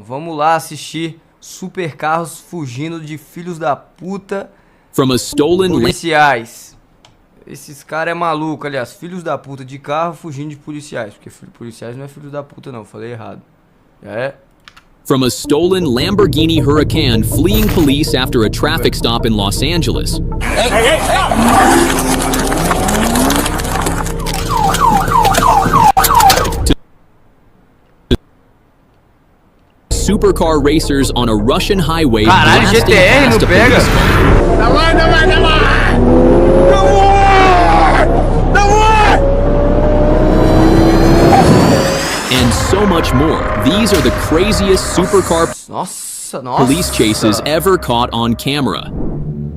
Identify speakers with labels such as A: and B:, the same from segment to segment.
A: Vamos lá assistir Super Carros fugindo de filhos da puta
B: From a stolen
A: policiais. Esses caras é maluco, aliás, filhos da puta de carro fugindo de policiais. Porque policiais não é filho da puta não, falei errado. É.
B: From a stolen Lamborghini Huracan fleeing police after a traffic stop in Los Angeles. Supercar racers on a Russian highway
A: Caralho,
B: blasting
A: GTR
B: past
A: não
B: a
A: pega.
B: police car. And so much more. These are the craziest supercar
A: Nossa.
B: police chases ever caught on camera.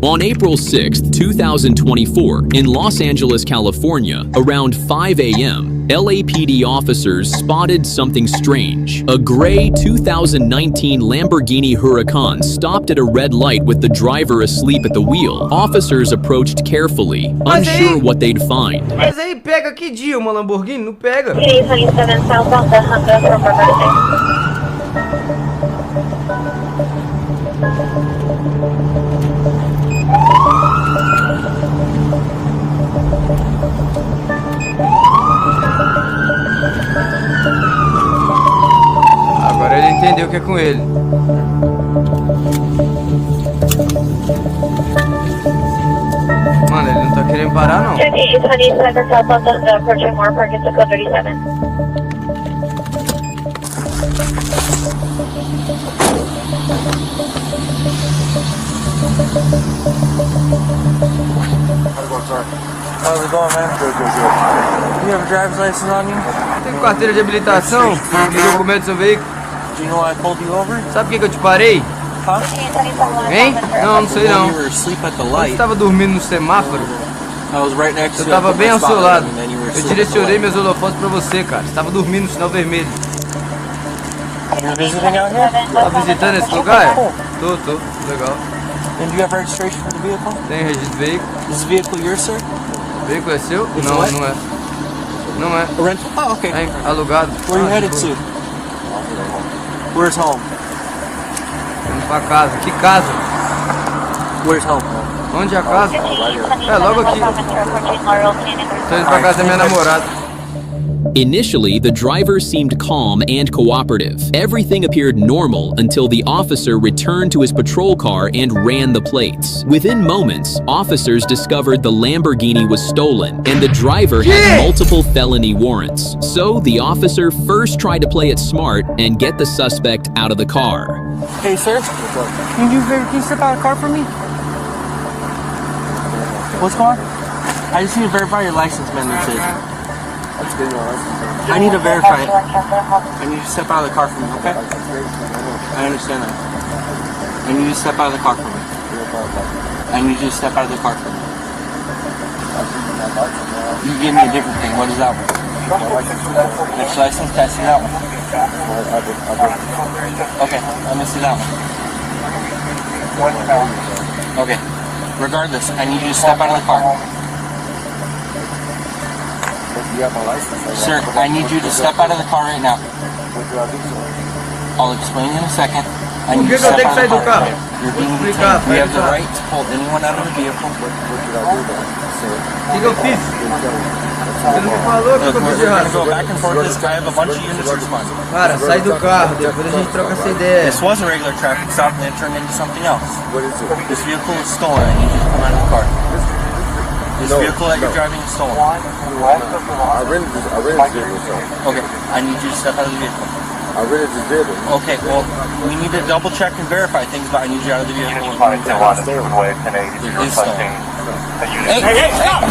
B: On April 6th, 2024, in Los Angeles, California, around 5 a.m., LAPD officers spotted something strange. A gray 2019 Lamborghini Huracan stopped at a red light with the driver asleep at the wheel. Officers approached carefully, unsure what they'd find.
A: Mas aí pega que dia uma Lamborghini? Não pega. Agora ele entendeu o que é com ele. Mano, ele não tá querendo parar não.
C: How's it going, man? Good. You have a driver's license on you?
A: Tem carteira de habilitação? Tem documento do seu veículo?
C: Do you know why I pulled you over?
A: Sabe por que eu te parei?
C: Huh?
A: Hein? Não sei não.
C: You were asleep at the
A: Você
C: light.
A: estava dormindo no semáforo?
C: I was right next to
A: Eu
C: you.
A: tava bem ao seu lado.
C: And then you were
A: Eu
C: asleep at the
A: direcionei
C: light.
A: meus holofotes pra você, cara. Você tava dormindo no sinal vermelho.
C: You're visiting out here?
A: Tá visitando esse lugar? Tô. Legal.
C: And do you have registration for the vehicle?
A: Tem registro de veículo?
C: Is the vehicle yours, sir?
A: O veículo é seu?
C: It's
A: Não,
C: what?
A: não é. Não é.
C: A rental? Oh, okay.
A: É alugado.
C: Where are you headed
A: tipo,
C: to? Where's home?
A: Indo pra casa. Que casa?
C: Where's home?
A: Onde é a casa? É, logo aqui. Tô indo pra casa da minha namorada.
B: Initially, the driver seemed calm and cooperative. Everything appeared normal until the officer returned to his patrol car and ran the plates. Within moments, officers discovered the Lamborghini was stolen and the driver had multiple felony warrants. So the officer first tried to play it smart and get the suspect out of the car.
C: Hey, sir. Can you step out of the car for me? What's going on? I just need to verify your license, man. That's it. I need to verify it. I need you to step out of the car for me, okay? I understand that. I need you to step out of the car for me. I need you to step out of the car for me. You gave me a different thing. What is that one? Which license? Can I see that one? Okay, let me see that one. Okay. Regardless, I need you to step out of the car. Sir, I need you to step out of the car right now. I'll explain in a second. I need you to step out of the car. You're being detained. We have the right to pull anyone out of the vehicle.
A: O que eu fiz? Você não me falou que eu
C: Look,
A: fiz
C: we're
A: errado.
C: gonna go back and forth this. I have a bunch of units responding.
A: Cara, sai do carro, depois a gente troca essa ideia.
C: This was a regular traffic stop and then it turned into something else. This vehicle is stolen. I need you to come out of the car. This vehicle that you're driving is stolen.
D: I rented this vehicle.
C: Okay, I need you to step out of the vehicle.
D: I rented this vehicle.
C: Okay, well, we need to double check and verify things, but I need you out of the vehicle. It is stolen. Hey, stop!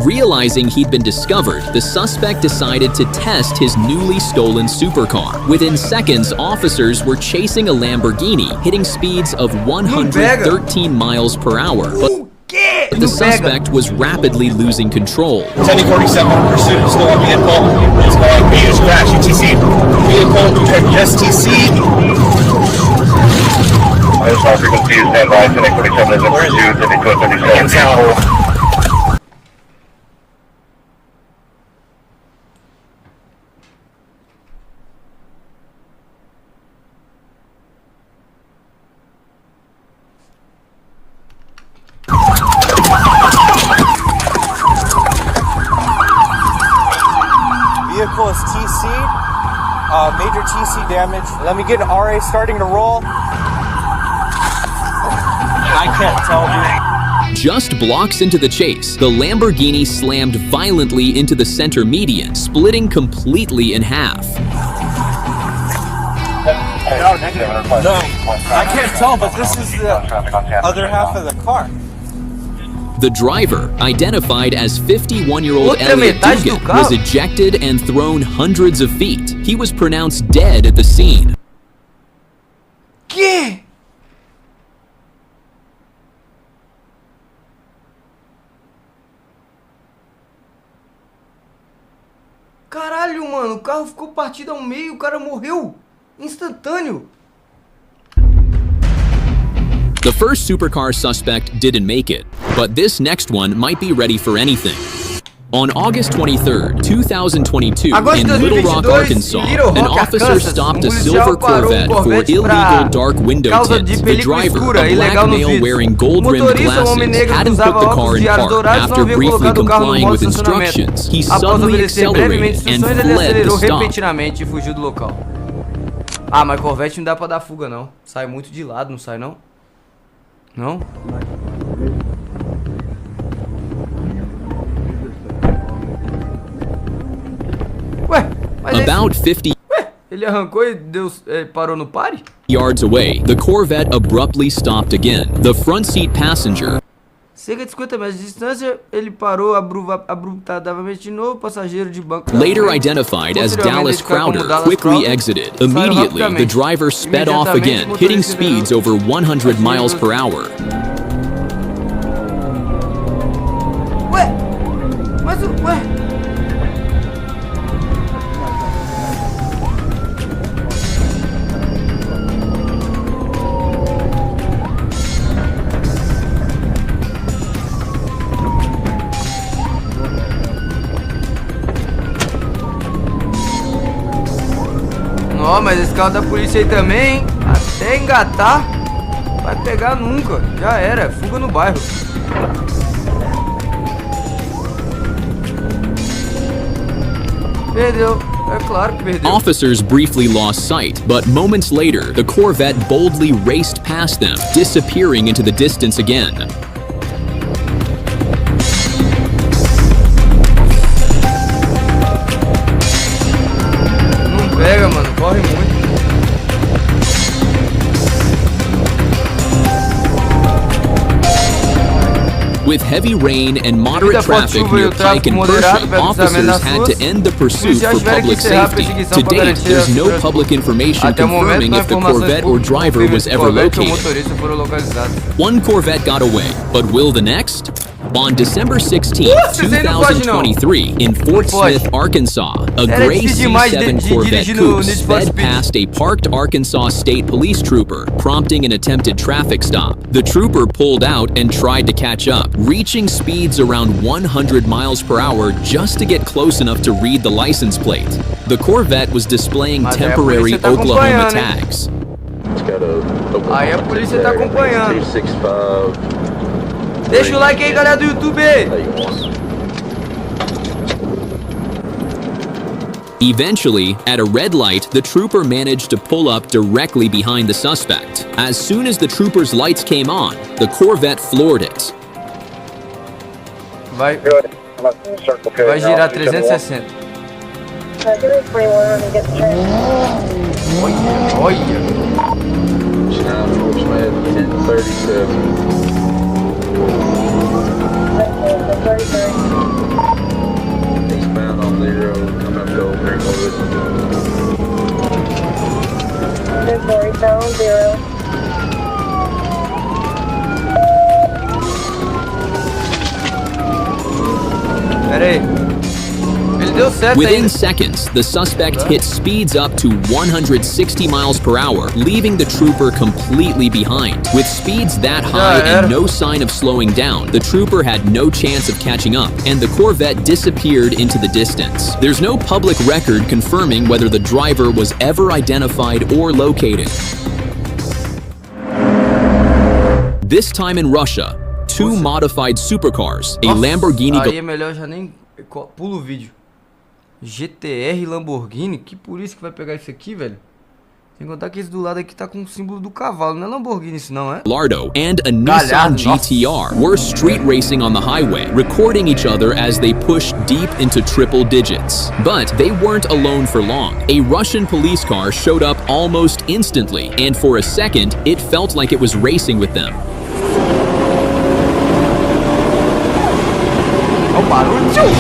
B: Realizing he'd been discovered, the suspect decided to test his newly stolen supercar. Within seconds, officers were chasing a Lamborghini, hitting speeds of 113 miles per hour. But the suspect was rapidly losing control.
E: 1047 pursuit of stolen vehicle. It's going to use crash UTC. Vehicle STC.
D: I just want frequency is standby, 1047 is in pursuit, 1037 vehicle.
C: Vehicle is TC'd. Major TC damage. Let me get an RA starting to roll. I can't tell you.
B: Just blocks into the chase, the Lamborghini slammed violently into the center median, splitting completely in half.
C: No, I can't tell, but this is the other half of the car.
B: The driver, identified as 51-year-old
A: Outra
B: Elliot
A: metade do
B: Dugan,
A: carro?
B: was ejected and thrown hundreds of feet. He was pronounced dead at the scene.
A: Que? Caralho, mano, o carro ficou partido ao meio, o cara morreu. Instantâneo.
B: The first supercar suspect didn't make it, but this next one might be ready for anything. On August 23rd, 2022,
A: Agosto
B: in
A: de
B: Little Rock,
A: 2022,
B: Arkansas,
A: Little
B: an
A: Rock,
B: officer
A: Arkansas,
B: stopped a
A: policial
B: silver
A: parou
B: Corvette for
A: Corvette
B: illegal
A: pra
B: dark window
A: causa de
B: tints. The
A: película
B: driver,
A: escura,
B: a black
A: ilegal nos
B: male
A: vidros.
B: wearing gold-rimmed
A: Motorista, homem
B: glasses,
A: negro que
B: hadn't
A: usava
B: put the car
A: óculos
B: in
A: de aros
B: park
A: dourados não
B: after
A: havia
B: briefly
A: colocado o carro no
B: complying
A: modo
B: with
A: estacionamento.
B: instructions. He
A: Após
B: suddenly
A: obedecer brevemente
B: accelerated and
A: instruções, ele
B: fled the
A: acelerou
B: stop.
A: repentinamente e fugiu do local. Ah, mas Corvette não dá pra dar fuga, não. Sai muito de lado, não sai, não? Não? Ué, mas
B: About 50
A: ele arrancou e parou no pare?
B: yards away, the Corvette abruptly stopped again. The front seat passenger,
A: Cerca de 50 metros de distância, ele parou abruptadamente de novo, passageiro de banco.
B: later identified as Dallas Crowder, quickly exited. Immediately, the driver sped off again, hitting speeds over 100 miles per hour.
A: Ué, mas o... Ué... Não, mas esse carro da polícia aí também, hein? Até engatar, vai pegar nunca. Já era, fuga no bairro. Perdeu, é claro que perdeu.
B: Officers briefly lost sight, but moments later, the Corvette boldly raced past them, disappearing into the distance again.
A: Não pega, mano, corre muito.
B: With heavy rain and moderate traffic near Pike and Pershing, officers had to end the pursuit for public safety. To date, there's no public information confirming if the Corvette or driver was ever located. One Corvette got away, but will the next? On December 16, 2023, in Fort Smith, Arkansas, a gray C7 Corvette coupe sped past a parked Arkansas State Police trooper, prompting an attempted traffic stop. The trooper pulled out and tried to catch up, reaching speeds around 100 miles per hour just to get close enough to read the license plate. The Corvette was displaying temporary Oklahoma tags.
A: Aí a polícia tá acompanhando. Deixa o like aí, galera do YouTube.
B: Eventually, at a red light, the trooper managed to pull up directly behind the suspect. As soon as the trooper's lights came on, the Corvette floored it.
A: Vai girar 360. Olha.
F: Eastbound on 0, come up to Old Greenwood. Eastbound 0.
A: Pera aí. Ele deu certo
B: Within
A: ainda.
B: seconds, the suspect hit speeds up to 160 miles per hour, leaving the trooper completely behind. With speeds that high and no sign of slowing down, the trooper had no chance of catching up, and the Corvette disappeared into the distance. There's no public record confirming whether the driver was ever identified or located. This time in Russia, two modified supercars, a Lamborghini...
A: Aí é melhor já nem... Pulo o vídeo. GTR Lamborghini? Que polícia que vai pegar isso aqui, velho? Sem contar que esse do lado aqui tá com o símbolo do cavalo. Não é Lamborghini isso não, é?
B: Lardo and a Nissan GTR were street racing on the highway, recording each other as they pushed deep into triple digits. But they weren't alone for long. A Russian police car showed up almost instantly, and for a second, it felt like it was racing with them.
A: Olha o barulho, tio!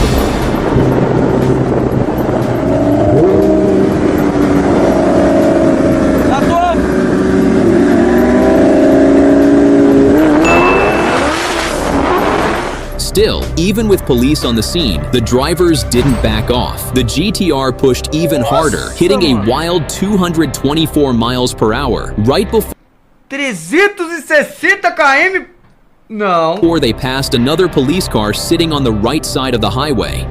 B: Still, even with police on the scene, the drivers didn't back off. The GTR pushed even harder, hitting a wild 224 miles per hour right before
A: 360 km? Não.
B: before they passed another police car sitting on the right side of the highway.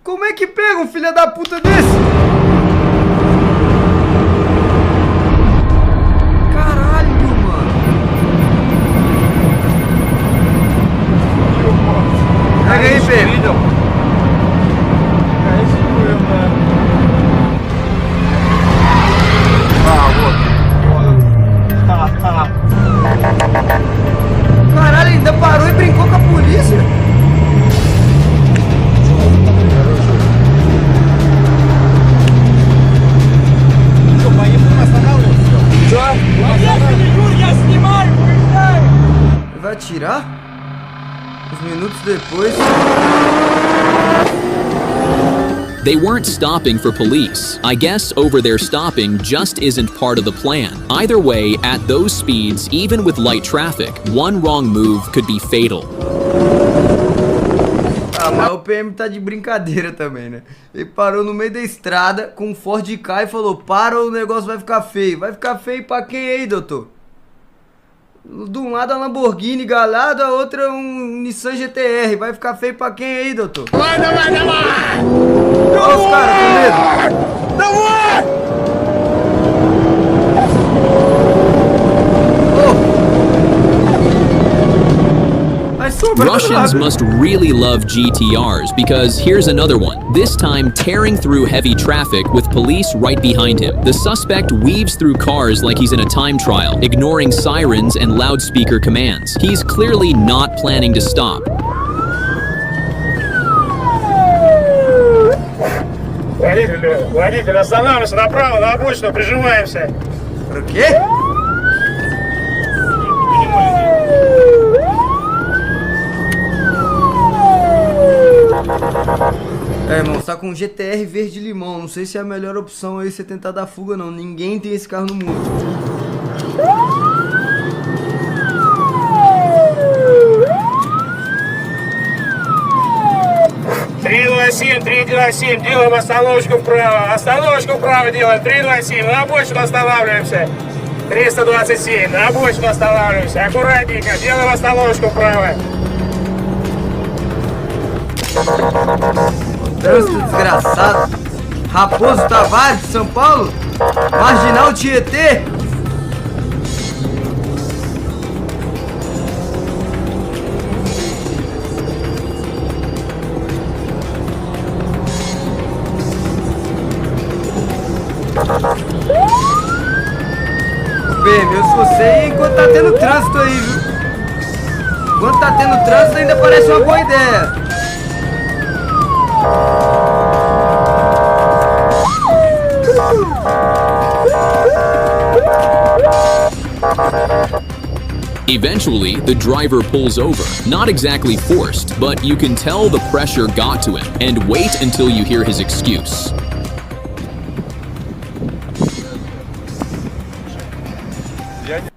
A: Como é que pega um filho da puta desse? Caralho, mano. Pega aí, Pedro. Caralho, ainda parou e brincou com a polícia? Ele vai atirar? Uns minutos depois.
B: They weren't stopping for police. I guess over there stopping just isn't part of the plan. Either way, at those speeds, even with light traffic, one wrong move could be fatal.
A: Ah, mas o PM tá de brincadeira também, né? Ele parou no meio da estrada com um Ford Ka e falou: para, o negócio vai ficar feio. Vai ficar feio pra quem aí, doutor? De um lado a Lamborghini galado, a outra um Nissan GTR. Vai ficar feio pra quem aí, doutor? Olha os caras com medo. Não vai!
B: Russians must really love GTRs because here's another one, this time tearing through heavy traffic with police right behind him. The suspect weaves through cars like he's in a time trial, ignoring sirens and loudspeaker commands. He's clearly not planning to stop.
E: Водитель, останавливайся направо, на обочину, прижимаемся.
A: Por quê? É, irmão, você tá com um GTR verde limão. Não sei se é a melhor opção aí você tentar dar fuga, não. Ninguém tem esse carro no mundo.
E: Три, делаем остановочку вправо делаем, 327, на обочину останавливаемся. 327, на обочину останавливаемся, аккуратненько, делаем остановочку вправо.
A: Trânsito desgraçado. Raposo Tavares de São Paulo. Marginal Tietê. PM, eu sou você enquanto tá tendo trânsito aí, viu? Enquanto tá tendo trânsito ainda parece uma boa ideia.
B: Eventually, the driver pulls over. Not exactly forced, but you can tell the pressure got to him. And wait until you hear his excuse.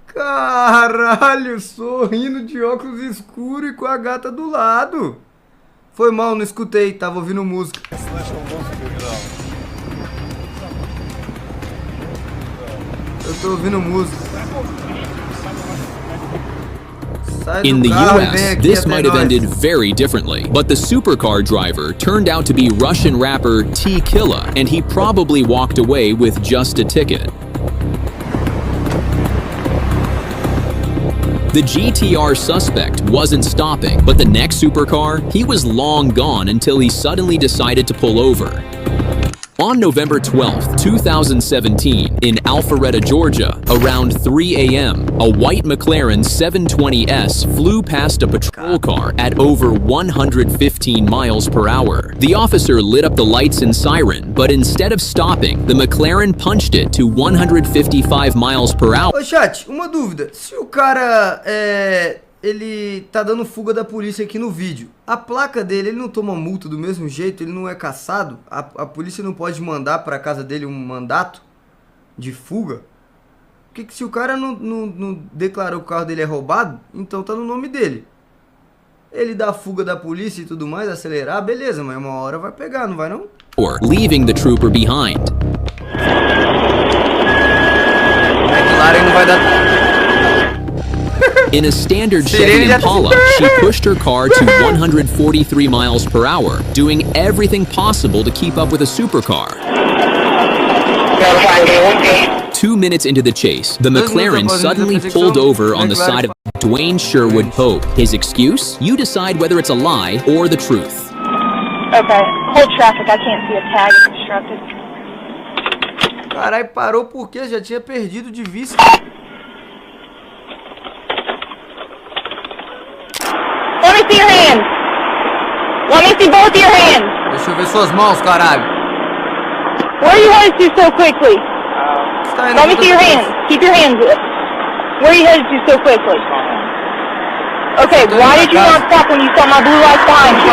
A: Caralho, sorrindo de óculos escuros e com a gata do lado. Foi mal, não escutei, tava ouvindo música. Eu tô ouvindo música.
B: In the US, this might have ended very differently, but the supercar driver turned out to be Russian rapper T-Killa, and he probably walked away with just a ticket. The GTR suspect wasn't stopping, but the next supercar, he was long gone until he suddenly decided to pull over. On November 12, 2017, in Alpharetta, Georgia, around 3 a.m., a white McLaren 720S flew past a patrol car at over 115 miles per hour. The officer lit up the lights and siren, but instead of stopping, the McLaren punched it to 155 miles per hour.
A: Ô chat, uma dúvida. Se o cara ele tá dando fuga da polícia aqui no vídeo, a placa dele, ele não toma multa do mesmo jeito? Ele não é caçado? A polícia não pode mandar pra casa dele um mandato de fuga? Porque que se o cara não declarou que o carro dele é roubado, então tá no nome dele. Ele dá fuga da polícia e tudo mais, acelerar, beleza, mas uma hora vai pegar, não vai não?
B: Or leaving the trooper behind.
A: McLaren não vai dar...
B: In a standard Chevy Impala, she pushed her car to 143 miles per hour, doing everything possible to keep up with a supercar. 2 minutes into the chase, the McLaren suddenly pulled over on the side of Dwayne Sherwood Pope. His excuse? You decide whether it's a lie or the truth.
G: Okay, hold traffic. I can't see a tag constructed.
A: Carai, parou porque já tinha perdido de vista.
G: Let me see your hands. Let me see both your hands.
A: Deixa eu ver suas mãos, caralho.
G: Where are you headed to so quickly? Let me see your hands. Keep your hands up. Where are you headed to so quickly? Okay, why did you not stop when you saw my blue lights behind you?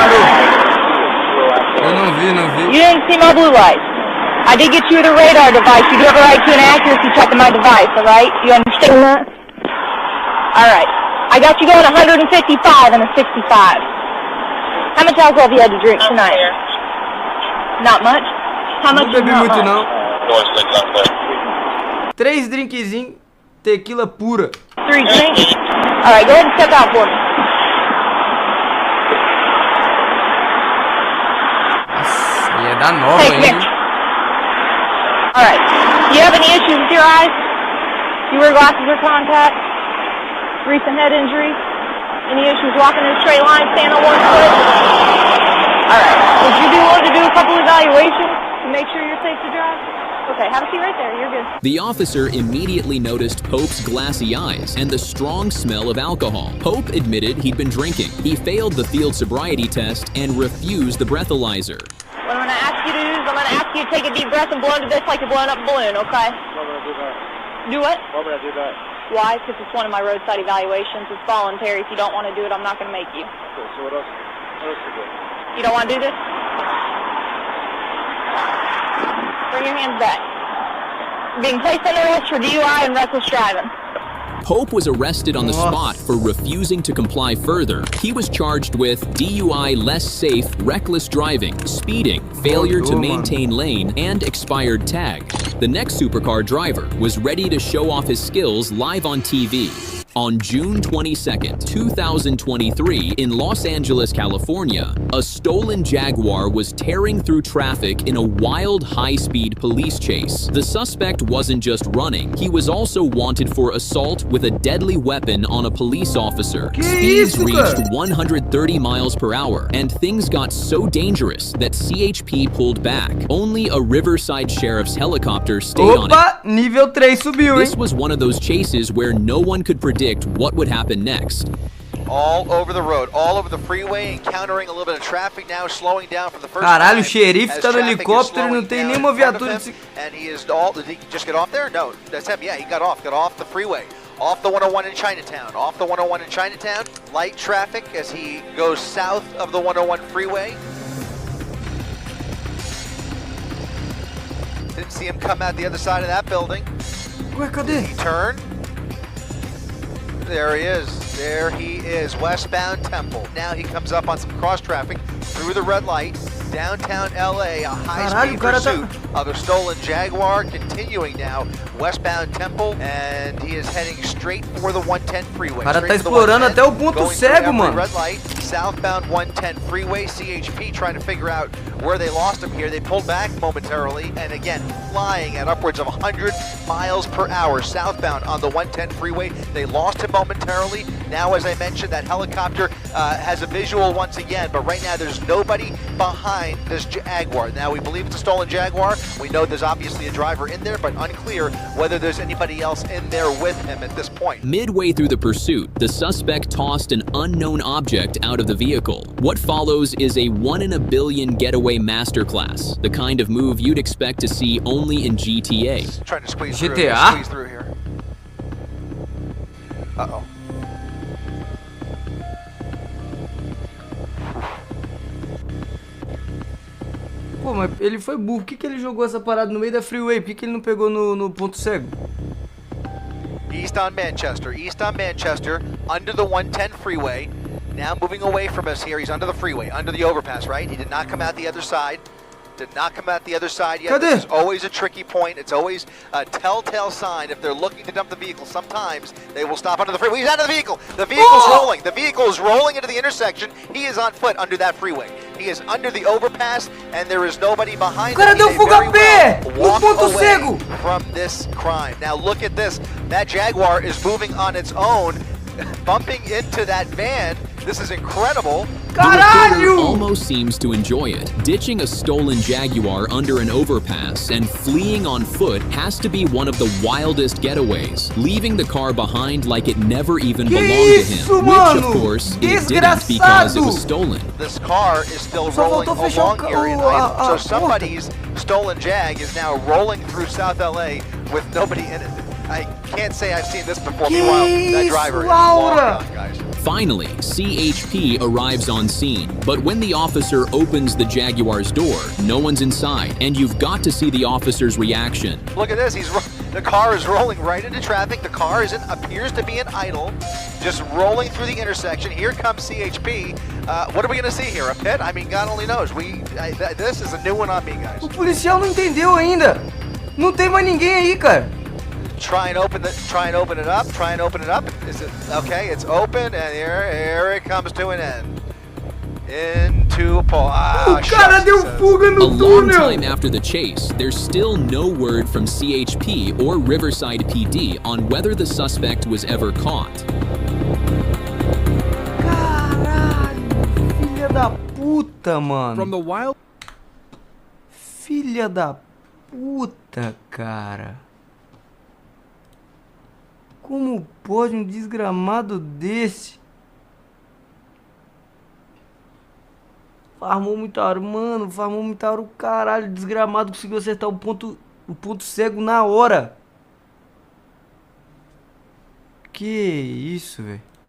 A: Eu não vi.
G: You didn't see my blue lights. I did get you with a radar device. You do have a right to an accuracy check on my device, alright? You understand that? Alright. I got you going 155 and a 65. How much alcohol have you had to drink tonight? Not much? How much
A: Não
G: is
A: bebi
G: not
A: muito
G: much?
A: não. 3 drinkzinhos, tequila pura.
G: 3 drinks? Alright, go ahead and step out for me.
A: Nossa, ia dar nova
G: Hey, come
A: ainda.
G: here. Alright. Do you have any issues with your eyes? Do you wear glasses or contacts? Recent head injury? Any issues walking in a straight line, standing on one foot? Alright. Would you be willing to do a couple evaluations to make sure you're safe to drive? Okay, have a seat right there. You're good.
B: The officer immediately noticed Pope's glassy eyes and the strong smell of alcohol. Pope admitted he'd been drinking. He failed the field sobriety test and refused the breathalyzer.
G: What I'm going to ask you to do is I'm going to ask you to take a deep breath and blow into this like you're blowing up a balloon, okay? Do what?
E: Why would I do that?
G: Why? Because it's one of my roadside evaluations. It's voluntary. If you don't want to do it, I'm not going to make you.
E: Okay, so what else to do?
G: You don't want to do this? Bring your hands back. Being placed under arrest for DUI and reckless driving.
B: Pope was arrested on the spot for refusing to comply further. He was charged with DUI less safe, reckless driving, speeding, failure to maintain lane, and expired tag. The next supercar driver was ready to show off his skills live on TV. On June 22nd, 2023, in Los Angeles, California, a stolen Jaguar was tearing through traffic in a wild high-speed police chase. The suspect wasn't just running, he was also wanted for assault with a deadly weapon on a police officer. Speeds reached 130 miles per hour, and things got so dangerous that CHP pulled back. Only a Riverside Sheriff's helicopter stayed on it.
A: Opa, nível 3 subiu, hein?
B: This was one of those chases where no one could predict what would happen next.
H: All over the road, all over the freeway, encountering a little bit of traffic now, slowing down for the first
A: Caralho, o
H: time.
A: xerife tá no helicóptero e não tem nenhuma viatura de...
H: And he is all, did he just get off there? No, that's him, yeah, he got off the freeway. Off the 101 in Chinatown, off the 101 in Chinatown. Light traffic as he goes south of the 101 freeway. Didn't see him come out the other side of that building.
A: Ué, cadê?
H: He turned. There he is. There he is, westbound Temple. Now he comes up on some cross traffic through the red light, downtown LA, a high-speed pursuit of a stolen Jaguar, continuing now westbound Temple, and he is heading straight for the 110 freeway.
A: O cara tá explorando até o ponto cego, mano.
H: Red light, southbound 110 freeway. CHP trying to figure out where they lost him here. They pulled back momentarily, and again, flying at upwards of 100 miles per hour southbound on the 110 freeway. They lost him momentarily. Now, as I mentioned, that helicopter has a visual once again, but right now there's nobody behind this Jaguar. Now, we believe it's a stolen Jaguar. We know there's obviously a driver in there, but unclear whether there's anybody else in there with him at this point.
B: Midway through the pursuit, the suspect tossed an unknown object out of the vehicle. What follows is a 1 in a billion getaway masterclass, the kind of move you'd expect to see only in GTA.
H: Trying to squeeze
A: GTA?
H: squeeze through here. Uh-oh.
A: Pô, mas ele foi burro. Por que ele jogou essa parada no meio da freeway? Por que ele não pegou no ponto cego?
H: East on Manchester, under the 110 freeway. Now moving away from us here. He's under the freeway, under the overpass, right? He did not come out the other side. Did not come out the other side yet. This is always a tricky point. It's always a telltale sign. If they're looking to dump the vehicle, sometimes they will stop under the freeway. He's out of the vehicle. The vehicle's rolling. The vehicle is rolling into the intersection. He is on foot under that freeway. He is under the overpass, and there is nobody behind him.
A: Cara deu fuga a pé no ponto cego.
H: From this crime. Now look at this. That Jaguar is moving on its own, bumping into that van. This is incredible.
B: The reporter almost seems to enjoy it. Ditching a stolen Jaguar under an overpass and fleeing on foot has to be one of the wildest getaways, leaving the car behind like it never even belonged to him, which of course it didn't because it was stolen.
H: This car is still rolling along here, so somebody's stolen Jag is now rolling through South LA with nobody in it. I can't say I've seen this before. Meanwhile, that driver is long gone, guys.
B: Finally, CHP arrives on scene, but when the officer opens the Jaguar's door, no one's inside, and you've got to see the officer's reaction.
H: Look at this, the car is rolling right into traffic. The car appears to be in idle, just rolling through the intersection. Here comes CHP. What are we going to see here? A pit? I mean, God only knows. This is a new one on me, guys.
A: O policial não entendeu ainda. Não tem mais ninguém aí, cara.
H: Try and open it up. Is it okay? It's open, and here it comes to an end. Into a pole.
A: O cara deu fuga no túnel.
B: A long time after the chase, there's still no word from CHP or Riverside PD on whether the suspect was ever caught.
A: Caralho, filha da puta, mano.
F: From the wild.
A: Filha da puta, cara. Como pode um desgramado desse? Farmou muita hora, mano. Farmou muita hora o caralho. Desgramado conseguiu acertar o ponto cego na hora. Que isso, velho.